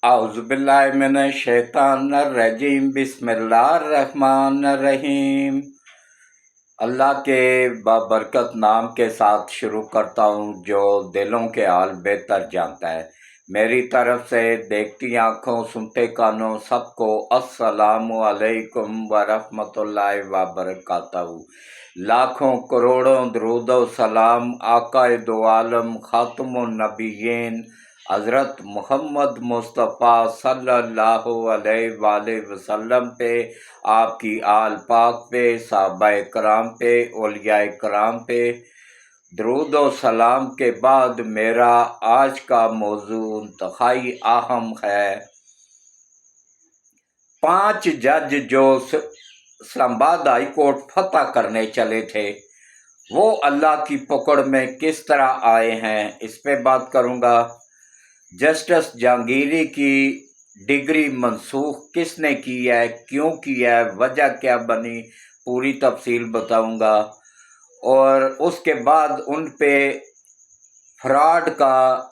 औज़ुबिल्लाहिमिनश्शैतानिर्रजीम बिस्मिल्लाहिर्रहमानिर्रहीम। अल्लाह के बाबरकत नाम के साथ शुरू करता हूँ जो दिलों के हाल बेहतर जानता है। मेरी तरफ से देखती आँखों सुनते कानों सबको अस्सलामु अलैकुम वरहमतुल्लाहि वबरकातहू। लाखों करोड़ों दरूदो सलाम आकाए दो आलम खातमुन नबिय्यीन हज़रत मोहम्मद मुस्तफ़ा सल्लल्लाहु अलैहि वसल्लम पे, आपकी आल पाक पे, सहाबाए कराम पे, औलियाए कराम पे। दरूद और सलाम के बाद मेरा आज का मौजू इंतहाई अहम है। 5 जज जो इस्लामाबाद हाई कोर्ट फतह करने चले थे, वो अल्लाह की पकड़ में किस तरह आए हैं, इस पे बात करूँगा। जस्टिस जहांगीरी की डिग्री मनसूख किसने की है, क्यों की है, वजह क्या बनी, पूरी तफसील बताऊंगा। और उसके बाद उन पे फ्रॉड का,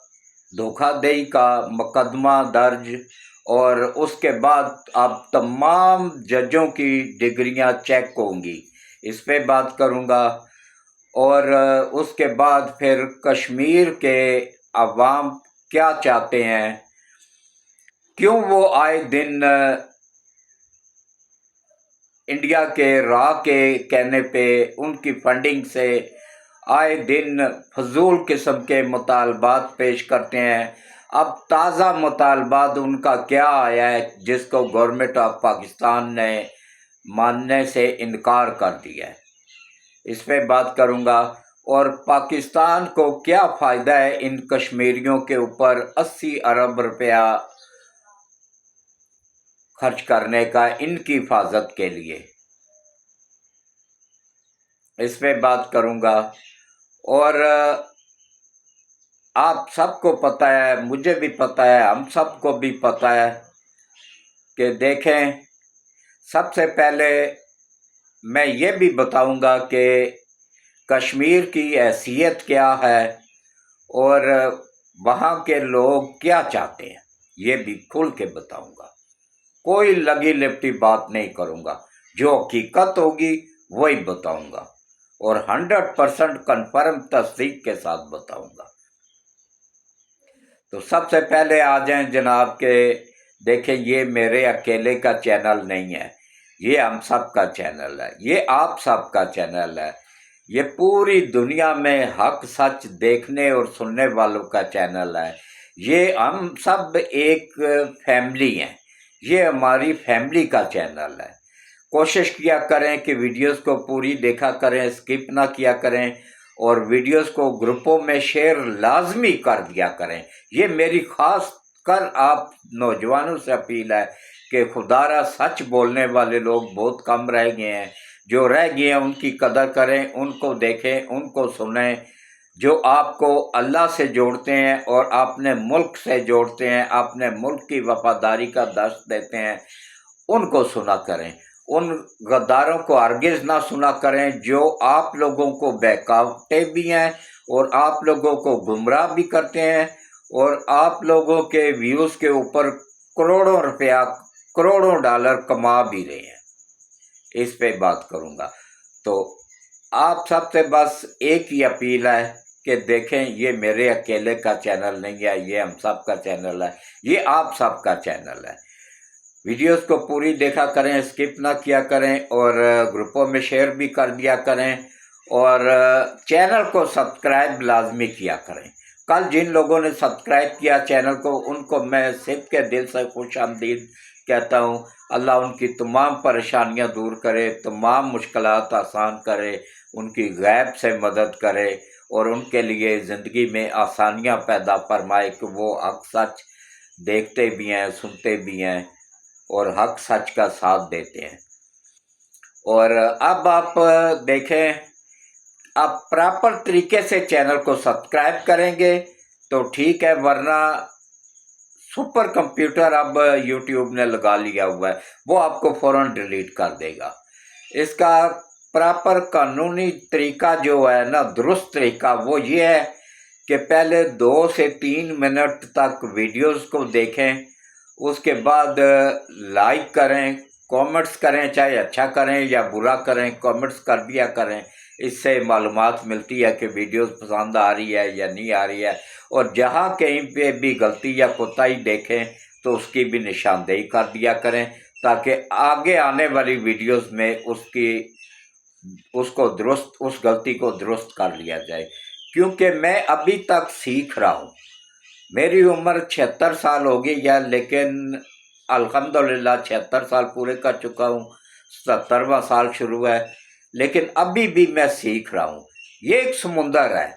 धोखाधड़ी का मुकदमा दर्ज, और उसके बाद अब तमाम जजों की डिग्रियां चेक होंगी, इस पे बात करूंगा। और उसके बाद फिर कश्मीर के अवाम क्या चाहते हैं, क्यों वो आए दिन इंडिया के राह के कहने पे उनकी फंडिंग से आए दिन फजूल किस्म के मुतालबात पेश करते हैं। अब ताज़ा मुतालबात उनका क्या आया है जिसको गवर्नमेंट ऑफ पाकिस्तान ने मानने से इनकार कर दिया है, इस पे बात करूँगा। और पाकिस्तान को क्या फ़ायदा है इन कश्मीरियों के ऊपर 80 अरब रुपया खर्च करने का इनकी हिफाजत के लिए, इस पे बात करूँगा। और आप सबको पता है, मुझे भी पता है, हम सबको भी पता है कि देखें, सबसे पहले मैं ये भी बताऊंगा कि कश्मीर की हैसियत क्या है और वहाँ के लोग क्या चाहते हैं, ये भी खुल के बताऊंगा। कोई लगी लिपटी बात नहीं करूंगा, जो हकीकत होगी वही बताऊंगा और 100% कन्फर्म तस्दीक के साथ बताऊंगा। तो सबसे पहले आ जाएं जनाब के, देखें ये मेरे अकेले का चैनल नहीं है, ये हम सब का चैनल है, ये आप सब का चैनल है, ये पूरी दुनिया में हक सच देखने और सुनने वालों का चैनल है। ये हम सब एक फैमिली हैं, ये हमारी फैमिली का चैनल है। कोशिश किया करें कि वीडियोस को पूरी देखा करें, स्किप ना किया करें, और वीडियोस को ग्रुपों में शेयर लाजमी कर दिया करें। ये मेरी खास कर आप नौजवानों से अपील है कि खुदारा सच बोलने वाले लोग बहुत कम रह गए हैं, जो रह गए हैं उनकी कदर करें, उनको देखें, उनको सुनें, जो आपको अल्लाह से जोड़ते हैं और अपने मुल्क से जोड़ते हैं, अपने मुल्क की वफादारी का दर्स देते हैं, उनको सुना करें। उन गद्दारों को हरगिज़ ना सुना करें जो आप लोगों को बहकाते भी हैं और आप लोगों को गुमराह भी करते हैं और आप लोगों के व्यूज़ के ऊपर करोड़ों रुपया, करोड़ों डॉलर कमा भी रहे हैं, इस पे बात करूँगा। तो आप सबसे बस एक ही अपील है कि देखें, ये मेरे अकेले का चैनल नहीं है, ये हम सब का चैनल है, ये आप सब का चैनल है। वीडियोस को पूरी देखा करें, स्किप ना किया करें और ग्रुपों में शेयर भी कर दिया करें और चैनल को सब्सक्राइब लाजमी किया करें। कल जिन लोगों ने सब्सक्राइब किया चैनल को, उनको मैं सिर्फ के दिल से खुश आमदीद कहता हूँ। अल्लाह उनकी तमाम परेशानियाँ दूर करे, तमाम मुश्किलात आसान करे, उनकी गैब से मदद करे और उनके लिए ज़िंदगी में आसानियाँ पैदा फरमाए कि वो हक सच देखते भी हैं, सुनते भी हैं और हक सच का साथ देते हैं। और अब आप देखें, आप प्रॉपर तरीके से चैनल को सब्सक्राइब करेंगे तो ठीक है, वरना सुपर कंप्यूटर अब यूट्यूब ने लगा लिया हुआ है, वो आपको फ़ौरन डिलीट कर देगा। इसका प्रॉपर कानूनी तरीका जो है ना, दुरुस्त तरीका, वो ये है कि पहले 2 से 3 मिनट तक वीडियोस को देखें اس کے بعد لائک کریں، کامنٹس کریں، چاہے اچھا کریں یا برا کریں، کامنٹس کر دیا کریں، اس سے معلومات ملتی ہے کہ ویڈیوز پسند آ رہی ہے یا نہیں آ رہی ہے، اور جہاں کہیں پہ بھی غلطی یا کوتاہی دیکھیں تو اس کی بھی نشاندہی کر دیا کریں، تاکہ آگے آنے والی ویڈیوز میں اس غلطی کو درست کر لیا جائے، کیونکہ میں ابھی تک سیکھ رہا ہوں۔ میری عمر 76 سال ہو گئی ہے، لیکن الحمدللہ 76 سال پورے کر چکا ہوں، 77واں سال شروع ہے، لیکن ابھی بھی میں سیکھ رہا ہوں۔ یہ ایک سمندر ہے،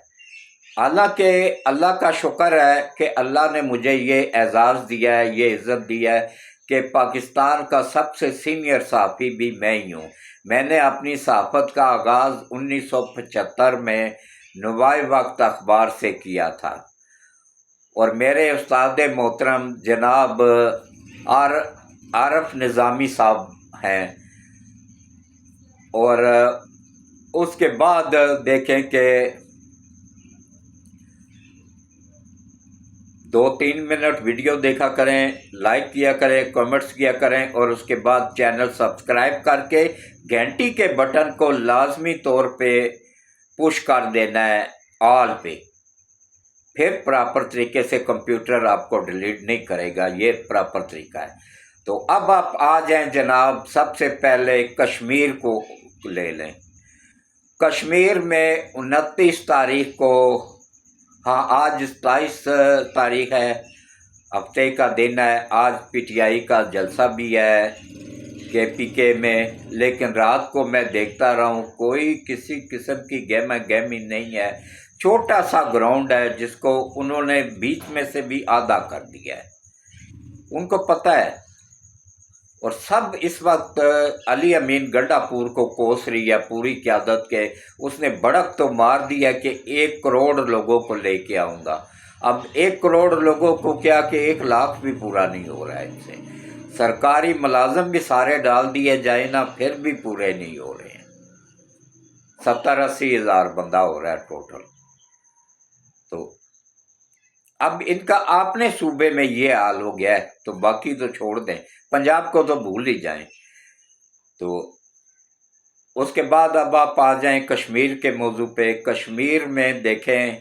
حالانکہ اللہ کا شکر ہے کہ اللہ نے مجھے یہ اعزاز دیا ہے، یہ عزت دیا ہے کہ پاکستان کا سب سے سینئر صحافی بھی میں ہی ہوں۔ میں نے اپنی صحافت کا آغاز 1975 میں نوائے وقت اخبار سے کیا تھا، اور میرے استاد محترم جناب عارف نظامی صاحب ہیں، اور اس کے بعد دیکھیں کہ 2-3 منٹ ویڈیو دیکھا کریں، لائک کیا کریں، کمنٹس کیا کریں، اور اس کے بعد چینل سبسکرائب کر کے گھنٹی کے بٹن کو لازمی طور پہ پش کر دینا ہے آل پہ، پھر پراپر طریقے سے کمپیوٹر آپ کو ڈیلیٹ نہیں کرے گا، یہ پراپر طریقہ ہے۔ تو اب آپ آ جائیں جناب، سب سے پہلے کشمیر کو لے لیں۔ کشمیر میں 29 تاریخ کو، ہاں آج 27 تاریخ ہے، ہفتے کا دن ہے، آج پی ٹی آئی کا جلسہ بھی ہے کے پی کے میں، لیکن رات کو میں دیکھتا رہا ہوں کوئی کسی قسم کی گہما گہمی نہیں ہے، چھوٹا سا گراؤنڈ ہے جس کو انہوں نے بیچ میں سے بھی آدھا کر دیا ہے، ان کو پتہ ہے، اور سب اس وقت علی امین گنڈا پور کو کوس رہی ہے پوری قیادت کے، اس نے بڑک تو مار دیا کہ 1 کروڑ لوگوں کو لے کے آؤں گا۔ اب 1 کروڑ لوگوں کو کیا کہ 1 لاکھ بھی پورا نہیں ہو رہا ہے ان سے، سرکاری ملازم بھی سارے ڈال دیے جائیں نا، پھر بھی پورے نہیں ہو رہے ہیں، 70-80 ہزار بندہ ہو رہا ہے ٹوٹل۔ تو اب ان کا اپنے صوبے میں یہ حال ہو گیا ہے، تو باقی تو چھوڑ دیں، پنجاب کو تو بھول ہی جائیں۔ تو اس کے بعد اب آپ آ جائیں کشمیر کے موضوع پہ۔ کشمیر میں دیکھیں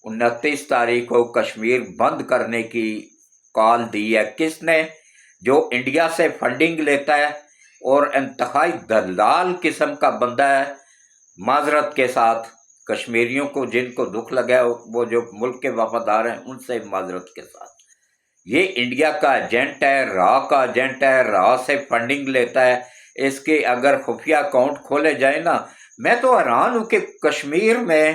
29 تاریخ کو کشمیر بند کرنے کی کال دی ہے، کس نے؟ جو انڈیا سے فنڈنگ لیتا ہے اور انتہائی دلال قسم کا بندہ ہے، معذرت کے ساتھ کشمیریوں کو جن کو دکھ لگا ہے، وہ جو ملک کے وفادار ہیں ان سے معذرت کے ساتھ، یہ انڈیا کا ایجنٹ ہے، را کا ایجنٹ ہے، را سے فنڈنگ لیتا ہے، اس کے اگر خفیہ اکاؤنٹ کھولے جائیں نا، میں تو حیران ہوں کہ کشمیر میں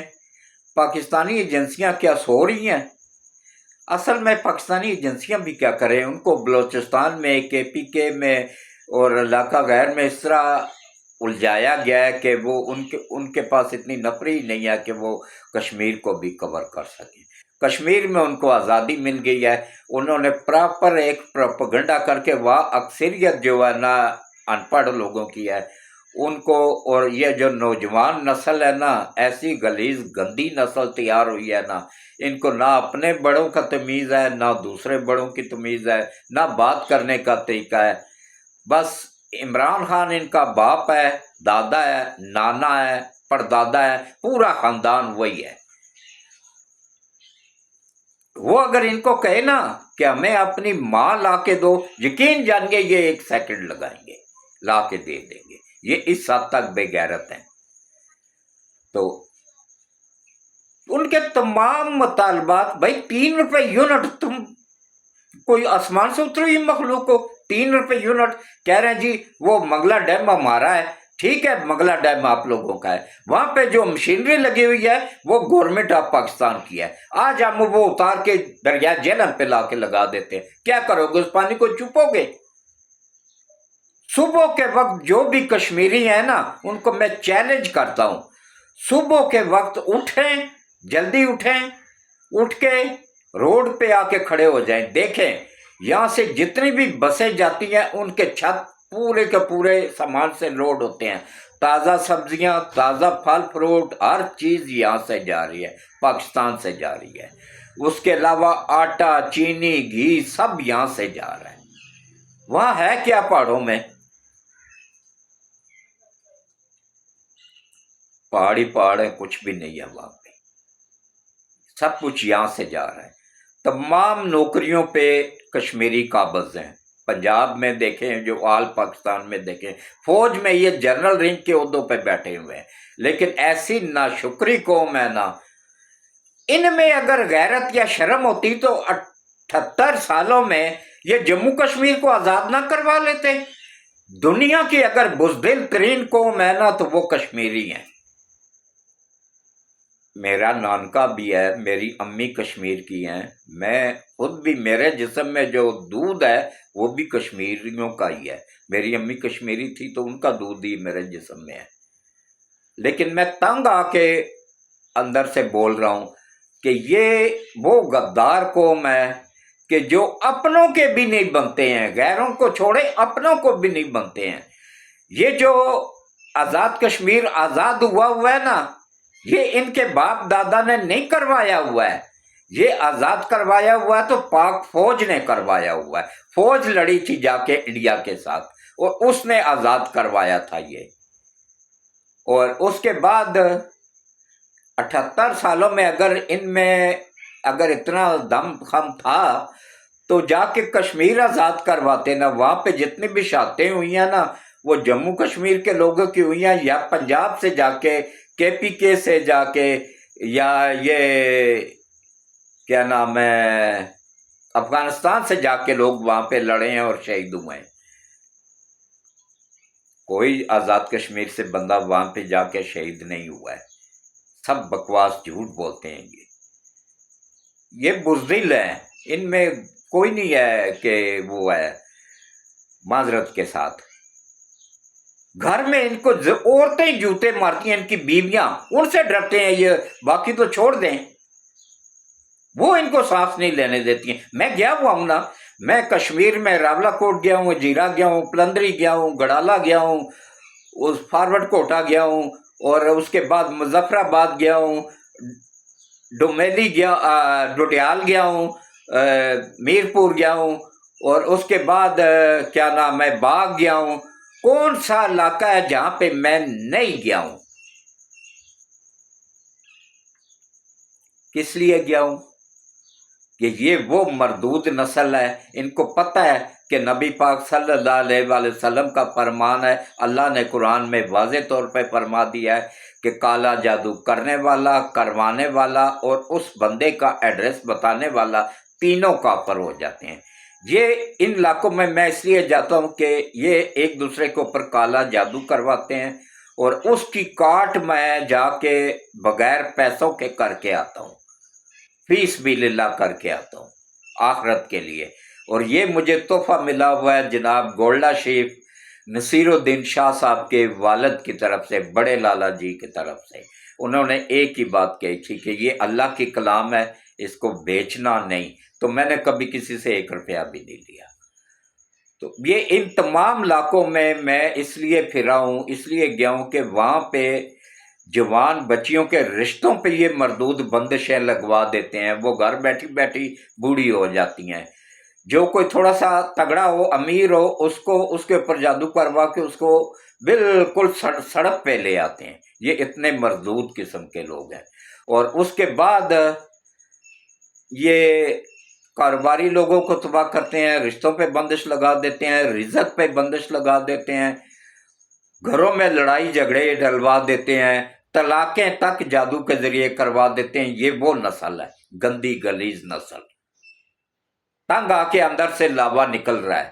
پاکستانی ایجنسیاں کیا سو رہی ہیں؟ اصل میں پاکستانی ایجنسیاں بھی کیا کریں، ان کو بلوچستان میں، کے پی کے میں اور علاقہ غیر میں اس طرح الجھایا گیا ہے کہ وہ ان کے پاس اتنی نفری نہیں ہے کہ وہ کشمیر کو بھی کور کر سکیں۔ کشمیر میں ان کو آزادی مل گئی ہے، انہوں نے پراپر ایک پروپیگنڈا کر کے وہاں اکثریت جو ہے نا ان پڑھ لوگوں کی ہے ان کو، اور یہ جو نوجوان نسل ہے نا، ایسی غلیظ گندی نسل تیار ہوئی ہے نا، ان کو نہ اپنے بڑوں کا تمیز ہے، نہ دوسرے بڑوں کی تمیز ہے، نہ بات کرنے کا طریقہ ہے، بس عمران خان ان کا باپ ہے، دادا ہے، نانا ہے، پردادا ہے، پورا خاندان وہی ہے۔ وہ اگر ان کو کہے نا کہ ہمیں اپنی ماں لا کے دو، یقین جانیے یہ 1 سیکنڈ لگائیں گے، لا کے دے دیں گے، یہ اس حد تک بے غیرت ہیں۔ تو ان کے تمام مطالبات، بھائی 3 روپے یونٹ، تم کوئی آسمان سے اتری ہوئی مخلوق ہو، 3 روپے یونٹ کہہ رہے ہیں جی وہ منگلا ڈیم ہمارا ہے، ٹھیک ہے منگلا ڈیم آپ لوگوں کا ہے، وہاں پہ جو مشینری لگی ہوئی ہے وہ گورنمنٹ آف پاکستان کی ہے، آج ہم وہ اتار کے دریا جہلم پہ لا کے لگا دیتے ہیں، کیا کرو گے اس پانی کو چپو گے؟ صبح کے وقت جو بھی کشمیری ہیں نا ان کو میں چیلنج کرتا ہوں، صبح کے وقت اٹھیں، جلدی اٹھیں، اٹھ کے روڈ پہ آ کے کھڑے ہو جائیں، دیکھیں یہاں سے جتنی بھی بسیں جاتی ہیں ان کے چھت پورے کے پورے سامان سے لوڈ ہوتے ہیں، تازہ سبزیاں، تازہ پھل فروٹ، ہر چیز یہاں سے جا رہی ہے، پاکستان سے جا رہی ہے۔ اس کے علاوہ آٹا چینی گھی سب یہاں سے جا رہا ہے۔ وہاں ہے کیا پہاڑوں میں؟ پہاڑی پہاڑ ہے، کچھ بھی نہیں ہے وہاں پہ، سب کچھ یہاں سے جا رہا ہے۔ تمام نوکریوں پہ کشمیری قابض ہیں۔ پنجاب میں دیکھیں، جو آل پاکستان میں دیکھیں، فوج میں یہ جنرل رینک کے عہدوں پہ بیٹھے ہوئے ہیں، لیکن ایسی ناشکری قوم ہے نا، ان میں اگر غیرت یا شرم ہوتی تو 78 سالوں میں یہ جموں کشمیر کو آزاد نہ کروا لیتے۔ دنیا کی اگر بزدل ترین قوم ہے نا تو وہ کشمیری ہیں۔ میرا نانکا بھی ہے، میری امی کشمیر کی ہیں، میں خود بھی، میرے جسم میں جو دودھ ہے وہ بھی کشمیریوں کا ہی ہے۔ میری امی کشمیری تھی تو ان کا دودھ ہی میرے جسم میں ہے، لیکن میں تنگ آ کے اندر سے بول رہا ہوں کہ یہ وہ غدار قوم ہے کہ جو اپنوں کے بھی نہیں بنتے ہیں، غیروں کو چھوڑے اپنوں کو بھی نہیں بنتے ہیں۔ یہ جو آزاد کشمیر آزاد ہوا ہے نا، یہ ان کے باپ دادا نے نہیں کروایا ہوا ہے، یہ آزاد کروایا ہوا ہے تو پاک فوج نے کروایا ہوا ہے۔ فوج لڑی تھی جا کے انڈیا کے ساتھ اور اس نے آزاد کروایا تھا یہ۔ اور اس کے بعد 78 سالوں میں اگر اتنا دم خم تھا تو جا کے کشمیر آزاد کرواتے نا۔ وہاں پہ جتنی بھی شہادتیں ہوئی ہیں نا، وہ جموں کشمیر کے لوگوں کی ہوئی ہیں، یا پنجاب سے جا کے KPK سے جا کے، یا یہ کیا نام ہے افغانستان سے جا کے لوگ وہاں پہ لڑے ہیں اور شہید ہوئے ہیں۔ کوئی آزاد کشمیر سے بندہ وہاں پہ جا کے شہید نہیں ہوا ہے، سب بکواس جھوٹ بولتے ہیں۔ یہ بزدل ہیں، ان میں کوئی نہیں ہے کہ وہ ہے معذرت کے ساتھ۔ گھر میں ان کو عورتیں جوتے مارتی ہیں، ان کی بیویاں ان سے ڈرتے ہیں یہ، باقی تو چھوڑ دیں، وہ ان کو سانس نہیں لینے دیتی ہیں۔ میں گیا ہوا ہوں نا، میں کشمیر میں راولہ کوٹ گیا ہوں، جیرا گیا ہوں، پلندری گیا ہوں، گڑالہ گیا ہوں، اس فارورڈ کوٹا گیا ہوں، اور اس کے بعد مظفر آباد گیا ہوں، ڈومیلی گیا، ڈوڈیال گیا ہوں، میرپور گیا ہوں، اور اس کے بعد کیا نام ہے باغ گیا ہوں۔ کون سا علاقہ ہے جہاں پہ میں نہیں گیا ہوں؟ کس لیے گیا ہوں؟ کہ یہ وہ مردود نسل ہے، ان کو پتہ ہے کہ نبی پاک صلی اللہ علیہ وآلہ وسلم کا فرمان ہے، اللہ نے قرآن میں واضح طور پہ فرما دیا ہے کہ کالا جادو کرنے والا، کروانے والا اور اس بندے کا ایڈریس بتانے والا تینوں کافر ہو جاتے ہیں۔ یہ ان علاقوں میں اس لیے جاتا ہوں کہ یہ ایک دوسرے کے اوپر کالا جادو کرواتے ہیں، اور اس کی کاٹ میں جا کے بغیر پیسوں کے کر کے آتا ہوں، فی سبیل اللہ کر کے آتا ہوں آخرت کے لیے۔ اور یہ مجھے تحفہ ملا ہوا ہے جناب گولڈا شریف نصیر الدین شاہ صاحب کے والد کی طرف سے، بڑے لالا جی کی طرف سے۔ انہوں نے ایک ہی بات کہی تھی کہ یہ اللہ کی کلام ہے، اس کو بیچنا نہیں، تو میں نے کبھی کسی سے 1 روپیہ بھی نہیں لیا۔ تو یہ ان تمام علاقوں میں اس لیے پھرا ہوں، اس لیے گیا ہوں کہ وہاں پہ جوان بچیوں کے رشتوں پہ یہ مردود بندشیں لگوا دیتے ہیں، وہ گھر بیٹھی بیٹھی بوڑھی ہو جاتی ہیں۔ جو کوئی تھوڑا سا تگڑا ہو، امیر ہو، اس کے اوپر جادو کروا کے اس کو بالکل سڑک پہ لے آتے ہیں۔ یہ اتنے مردود قسم کے لوگ ہیں۔ اور اس کے بعد یہ کاروباری لوگوں کو تباہ کرتے ہیں، رشتوں پہ بندش لگا دیتے ہیں، رزق پہ بندش لگا دیتے ہیں، گھروں میں لڑائی جھگڑے ڈلوا دیتے ہیں، طلاقیں تک جادو کے ذریعے کروا دیتے ہیں۔ یہ وہ نسل ہے، گندی گلیز نسل، تنگ آ کے اندر سے لاوا نکل رہا ہے۔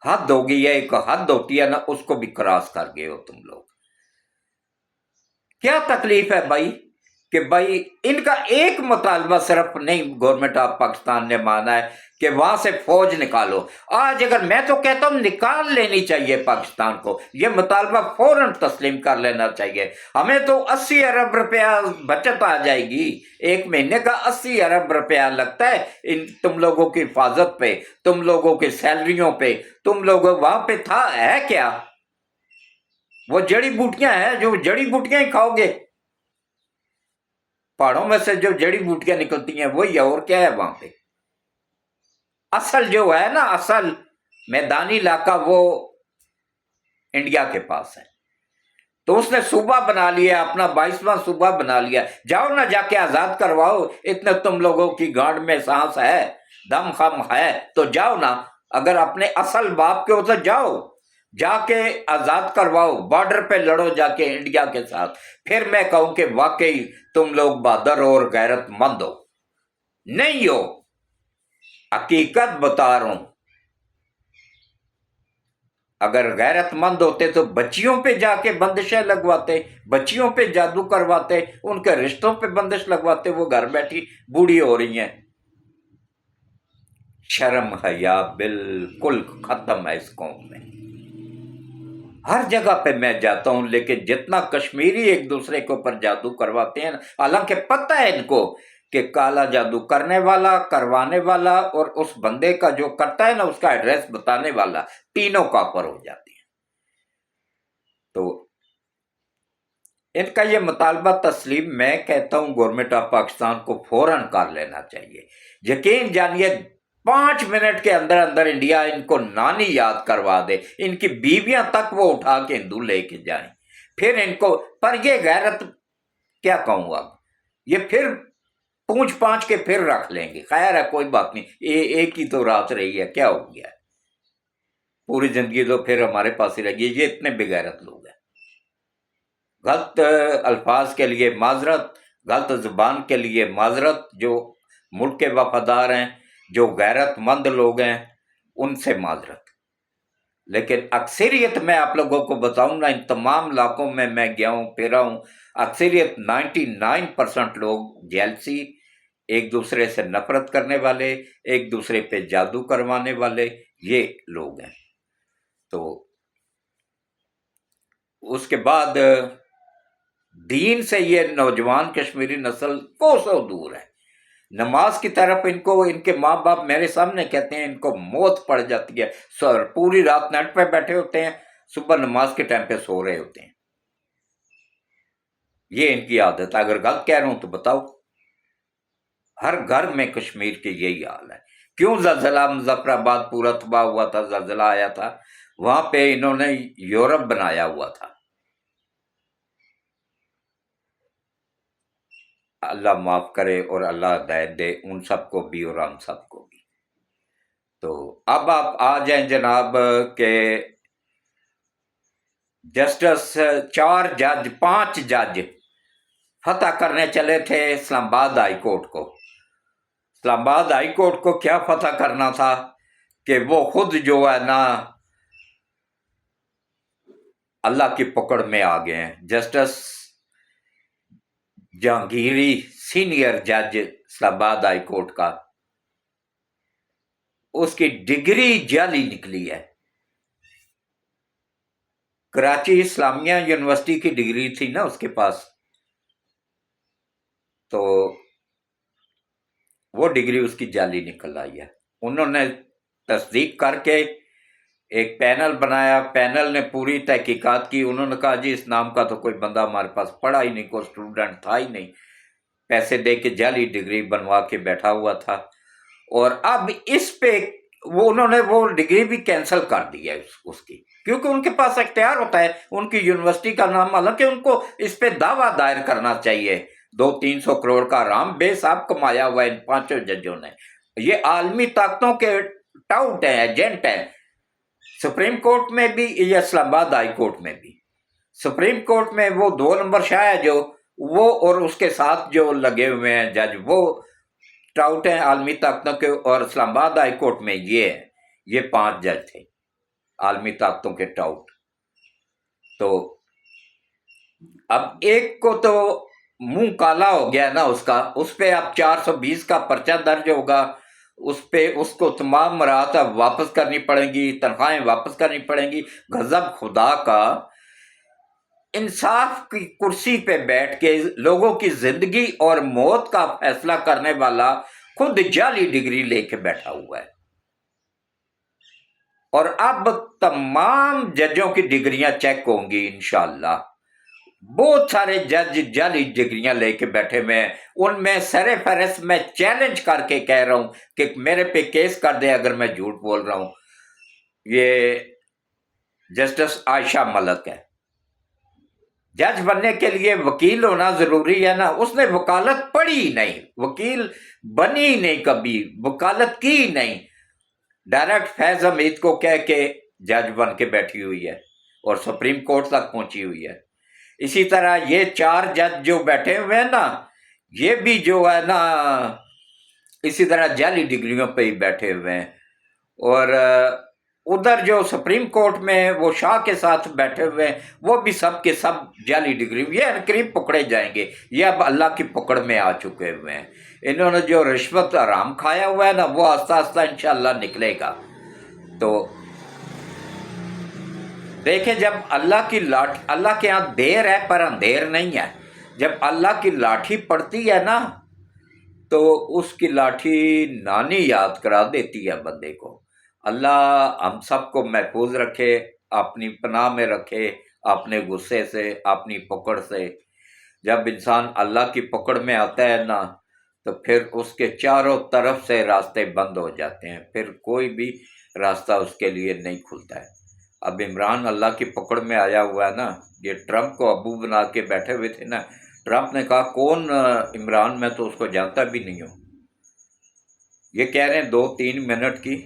حد ہوگی، یہ ایک حد ہوتی ہے نا، اس کو بھی کراس کر گئے ہو تم لوگ۔ کیا تکلیف ہے بھائی کہ بھائی ان کا ایک مطالبہ صرف نہیں گورنمنٹ آف پاکستان نے مانا ہے کہ وہاں سے فوج نکالو۔ آج اگر میں تو کہتا ہوں نکال لینی چاہیے پاکستان کو، یہ مطالبہ فوراً تسلیم کر لینا چاہیے۔ ہمیں تو 80 ارب روپیہ بچت آ جائے گی، 1 مہینے کا 80 ارب روپیہ لگتا ہے ان تم لوگوں کی حفاظت پہ، تم لوگوں کی سیلریوں پہ۔ تم لوگوں وہاں پہ تھا ہے کیا؟ وہ جڑی بوٹیاں ہیں، جو جڑی بوٹیاں ہی کھاؤ گے۔ पहाड़ों में से जो जड़ी बूटियां निकलती हैं वही है, और क्या है वहां पे। असल जो है ना, असल मैदानी इलाका वो इंडिया के पास है। तो उसने सूबा बना लिया, अपना 22वां सूबा बना लिया। जाओ ना, जाके आजाद करवाओ। इतने तुम लोगों की गांड में सांस है, दम खम है, तो जाओ ना। अगर अपने असल बाप के हो तो जाओ, जाके आजाद करवाओ, बॉर्डर पे लड़ो जाके इंडिया के साथ। फिर मैं कहूं कि वाकई तुम लोग बहादुर और गैरतमंद हो। नहीं हो, हकीकत बता रहा हूं। अगर गैरतमंद होते तो बच्चियों पे जाके बंदिशें लगवाते, बच्चियों पे जादू करवाते, उनके रिश्तों पे बंदिश लगवाते। वो घर बैठी बूढ़ी हो रही हैं। शर्म हया बिल्कुल खत्म है इस कौम में। हर जगह पे मैं जाता हूं, लेकिन जितना कश्मीरी एक दूसरे के ऊपर जादू करवाते हैं, हालांकि पता है इनको कि काला जादू करने वाला, करवाने वाला और उस बंदे का जो करता है ना, उसका एड्रेस बताने वाला, तीनों काफर हो जाते हैं। तो इनका ये मुतालबा तस्लीम, मैं कहता हूं गवर्नमेंट ऑफ पाकिस्तान को फौरन कर लेना चाहिए। यकीन जानिए 5 मिनट के अंदर अंदर इंडिया इनको नानी याद करवा दे, इनकी बीवियां तक वो उठा के हिंदू लेके जाएं। फिर इनको, पर ये गैरत क्या कहूँ अब, ये फिर पूंछ पांछ के फिर रख लेंगे। खैर है, कोई बात नहीं, एक ही तो रात रही है, क्या हो गया। पूरी जिंदगी तो फिर हमारे पास ही रहेगी। ये इतने बेगैरत लोग हैं। गलत अल्फाज के लिए माजरत, गलत जुबान के लिए माजरत। जो मुल्क के वफादार हैं, जो गैरतमंद लोग हैं, उनसे माजरत। लेकिन अक्सरियत, मैं आप लोगों को बताऊं ना, इन तमाम इलाकों में मैं गया हूं, फिरा हूं, अक्सरियत 99% लोग जेलसी, एक दूसरे से नफरत करने वाले, एक दूसरे पे जादू करवाने वाले, ये लोग हैं। तो उसके बाद दीन से ये नौजवान कश्मीरी नस्ल कोसों दूर है। नमाज की तरफ इनको, इनके माँ बाप मेरे सामने कहते हैं इनको मौत पड़ जाती है। सर पूरी रात नेट पे बैठे होते हैं, सुबह नमाज के टाइम पे सो रहे होते हैं। ये इनकी आदत है। अगर गलत कह रहा हूं तो बताओ। हर घर में कश्मीर के यही हाल है। क्यों जलजला मुजफ्फराबाद पूरा तबाह हुआ था, जलजला आया था, वहां पे इन्होंने यूरोप बनाया हुआ था। अल्लाह माफ करे और अल्लाह हिदायत दे उन सबको भी और हम सबको भी। तो अब आप आ जाएं जनाब के जस्टिस 4 जज, 5 जज फतह करने चले थे इस्लामाबाद हाई कोर्ट को। इस्लामाबाद हाई कोर्ट को क्या फतह करना था कि वो खुद जो है ना अल्लाह की पकड़ में आ गए हैं। जस्टिस जहांगीरी, सीनियर जज इस्लामाबाद हाई कोर्ट का, उसकी डिग्री जाली निकली है। कराची इस्लामिया यूनिवर्सिटी की डिग्री थी ना उसके पास, तो वो डिग्री उसकी जाली निकल आई है। उन्होंने तस्दीक करके एक पैनल बनाया, पैनल ने पूरी तहकीकात की। उन्होंने कहा जी इस नाम का तो कोई बंदा हमारे पास पढ़ा ही नहीं, कोई स्टूडेंट था ही नहीं, पैसे दे के जाली डिग्री बनवा के बैठा हुआ था। और अब इस पे वो उन्होंने वो डिग्री भी कैंसिल कर दी है उसकी, क्योंकि उनके पास इख्तियार होता है उनकी यूनिवर्सिटी का नाम, हालांकि उनको इस पे दावा दायर करना चाहिए। 200-300 करोड़ का आराम बेसाब कमाया हुआ इन 5 जजों ने। ये आलमी ताकतों के टाउट है, एजेंट है। सुप्रीम कोर्ट में भी, या इस्लामाबाद हाई कोर्ट में भी। सुप्रीम कोर्ट में वो 2 नंबर शाह है जो, वो और उसके साथ जो लगे हुए हैं जज, वो टाउट हैं आलमी ताकतों के। और इस्लामाबाद हाई कोर्ट में ये 5 जज थे आलमी ताकतों के टाउट। तो अब एक को तो मुंह काला हो गया ना उसका, उस पे अब 420 का पर्चा दर्ज होगा। उस पे उसको तमाम मराहत वापस करनी पड़ेंगी, तनख्वाहें वापस करनी पड़ेंगी। गजब खुदा का, इंसाफ की कुर्सी पे बैठ के लोगों की जिंदगी और मौत का फैसला करने वाला खुद जाली डिग्री लेके बैठा हुआ है। और अब तमाम जजों की डिग्रियां चेक होंगी इंशाअल्लाह। बहुत सारे जज जाली डिग्रियां लेके बैठे हुए हैं, उनमें सरे फहरिस्त मैं चैलेंज करके कह रहा हूं कि मेरे पे केस कर दे अगर मैं झूठ बोल रहा हूं। ये जस्टिस आयशा मलिक है। जज बनने के लिए वकील होना जरूरी है ना, उसने वकालत पढ़ी ही नहीं, वकील बनी ही नहीं, कभी वकालत की ही नहीं, डायरेक्ट फैज हमीद को कह के जज बन के बैठी हुई है और सुप्रीम कोर्ट तक पहुंची हुई है। इसी तरह ये 4 जज जो बैठे हुए हैं ना, ये भी जो है ना इसी तरह जाली डिग्रियों पे ही बैठे हुए हैं। और उधर जो सुप्रीम कोर्ट में वो शाह के साथ बैठे हुए हैं, वो भी सब के सब जाली डिग्री, ये करीब पकड़े जाएंगे, ये अब अल्लाह की पकड़ में आ चुके हुए हैं। इन्होंने जो रिश्वत आराम खाया हुआ है ना, वो आस्ता आस्ता इंशाल्लाह निकलेगा। तो देखें, जब अल्लाह के यहाँ देर है पर अंधेर नहीं है। जब अल्लाह की लाठी पड़ती है ना, तो उसकी लाठी नानी याद करा देती है बंदे को। अल्लाह हम सबको महफूज रखे, अपनी पनाह में रखे, अपने गुस्से से, अपनी पकड़ से। जब इंसान अल्लाह की पकड़ में आता है ना, तो फिर उसके चारों तरफ से रास्ते बंद हो जाते हैं, फिर कोई भी रास्ता उसके लिए नहीं खुलता है। अब इमरान अल्लाह की पकड़ में आया हुआ है ना, ये ट्रंप को अबू बना के बैठे हुए थे ना। ट्रंप ने कहा कौन इमरान, मैं तो उसको जानता भी नहीं हूँ। ये कह रहे हैं 2-3 मिनट की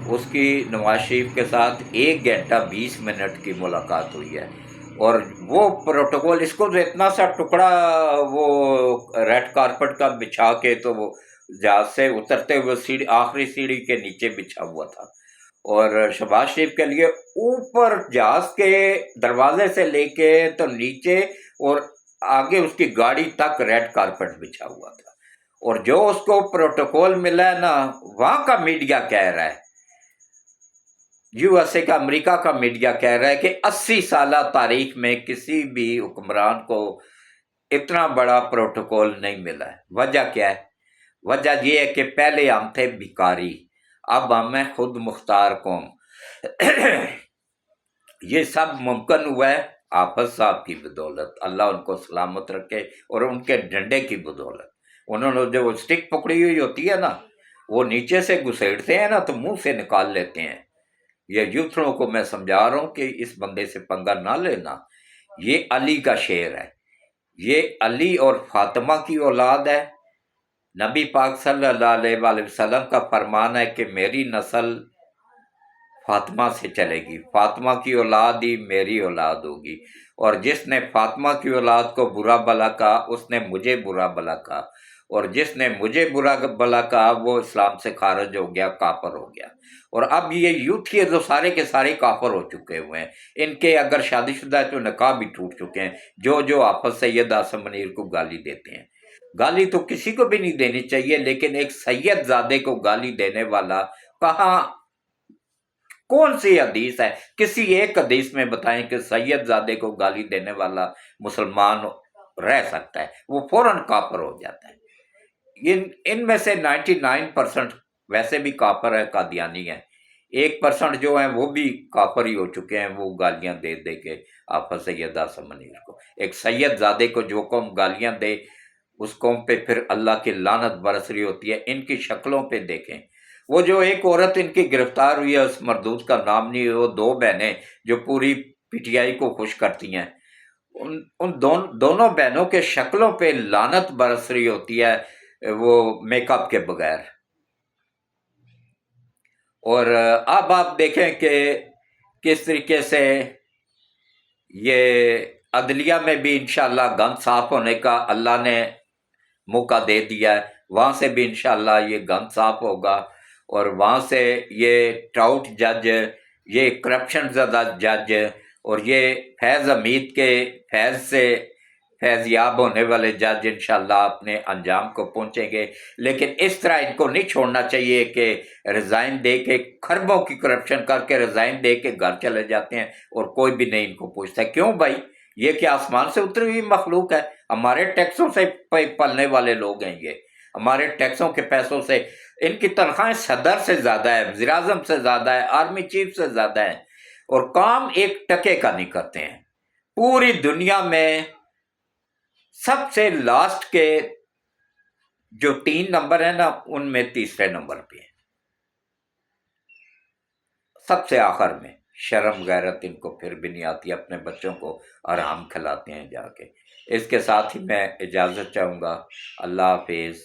उसकी नवाज शरीफ के साथ 1 घंटा 20 मिनट की मुलाकात हुई है। और वो प्रोटोकॉल, इसको तो इतना सा टुकड़ा वो रेड कारपेट का बिछा के, तो वो जहाज से उतरते हुए सीढ़ी, आखिरी सीढ़ी के नीचे बिछा हुआ था। और शहबाज शरीफ के लिए ऊपर जहाज के दरवाजे से लेके तो नीचे और आगे उसकी गाड़ी तक रेड कारपेट बिछा हुआ था। और जो उसको प्रोटोकॉल मिला है ना, वहां का मीडिया कह रहा है, यूएसए का, अमेरिका का मीडिया कह रहा है कि 80 साल तारीख में किसी भी हुक्मरान को इतना बड़ा प्रोटोकॉल नहीं मिला है। वजह क्या है? वजह यह है कि पहले हम थे भिखारी, अब हम हैं खुद मुख्तार कौम। ये सब मुमकिन हुआ है हाफिज साहब की बदौलत, अल्लाह उनको सलामत रखे, और उनके डंडे की बदौलत। उन्होंने जो वो स्टिक पकड़ी हुई होती है ना, वो नीचे से घुसेड़ते हैं ना तो मुंह से निकाल लेते हैं। ये यूथड़ों को मैं समझा रहा हूं कि इस बंदे से पंगा ना लेना। ये अली का शेर है, ये अली और फातिमा की औलाद है। नबी पाक सल्लल्लाहु अलैहि वसल्लम का फरमान है कि मेरी नस्ल फातिमा से चलेगी, फातिमा की औलाद ही मेरी औलाद होगी। और जिसने फातिमा की औलाद को बुरा भला कहा, उसने मुझे बुरा भला कहा, और जिसने मुझे बुरा भला कहा वो इस्लाम से खारिज हो गया, काफर हो गया। और अब ये यूथ ही जो सारे के सारे काफर हो चुके हुए हैं। इनके अगर शादीशुदा है तो निकाह भी टूट चुके हैं। जो जो हाफिज सैयद आसिम मुनीर को गाली देते हैं, गाली तो किसी को भी नहीं देनी चाहिए, लेकिन एक सैयद जादे को गाली देने वाला, कहाँ, कौन सी हदीस है? किसी एक हदीस में बताएं कि सैयद जादे को गाली देने वाला मुसलमान रह सकता है? वो फौरन काफर हो जाता है। इनमें से 99% वैसे भी काफर है, कादियानी है। 1% जो है वो भी काफर ही हो चुके हैं, वो गालियां दे दे के हाफिज सैयद आसिम मुनीर को। एक सैयद जादे को जो कौम गालियां दे, उस कौम पे फिर अल्लाह की लानत बरस रही होती है। इनकी शक्लों पे देखें। वो जो एक औरत इनकी गिरफ्तार हुई है, उस मरदूद का नाम नहीं है, वो 2 बहनें जो पूरी पीटीआई को खुश करती हैं, उन दोनों बहनों के शक्लों पे लानत बरस रही होती है, वो मेकअप के बगैर। और अब आप देखें कि किस तरीके से ये अदलिया में भी इंशाल्लाह गंद साफ होने का अल्लाह ने मौका दे दिया है। वहाँ से भी इंशाल्लाह ये गंद साफ होगा, और वहाँ से ये टाउट जज, ये करप्शन ज़्यादा जज, और ये फैज़ हमीद के फैज़ से फैज़याब होने वाले जज इंशाल्लाह अपने अंजाम को पहुँचेंगे। लेकिन इस तरह इनको नहीं छोड़ना चाहिए कि रिज़ाइन दे के, खरबों की करप्शन करके रिज़ाइन दे के घर चले जाते हैं और कोई भी नहीं इनको पूछता। क्यों भाई? ये क्या आसमान से उतरी हुई मखलूक है? हमारे टैक्सों से पलने वाले लोग हैं ये, हमारे टैक्सों के पैसों से। इनकी तनख्वाहें सदर से ज़्यादा है, वज़ीर आज़म से ज़्यादा है, आर्मी चीफ से ज़्यादा है, और काम 1 टके का नहीं करते हैं। پوری دنیا میں سب سے لاسٹ کے جو 3 نمبر ہیں نا، ان میں تیسرے نمبر پہ ہیں، سب سے آخر میں۔ شرم غیرت ان کو پھر بھی نہیں آتی، اپنے بچوں کو آرام کھلاتے ہیں جا کے۔ اس کے ساتھ ہی میں اجازت چاہوں گا۔ اللہ حافظ۔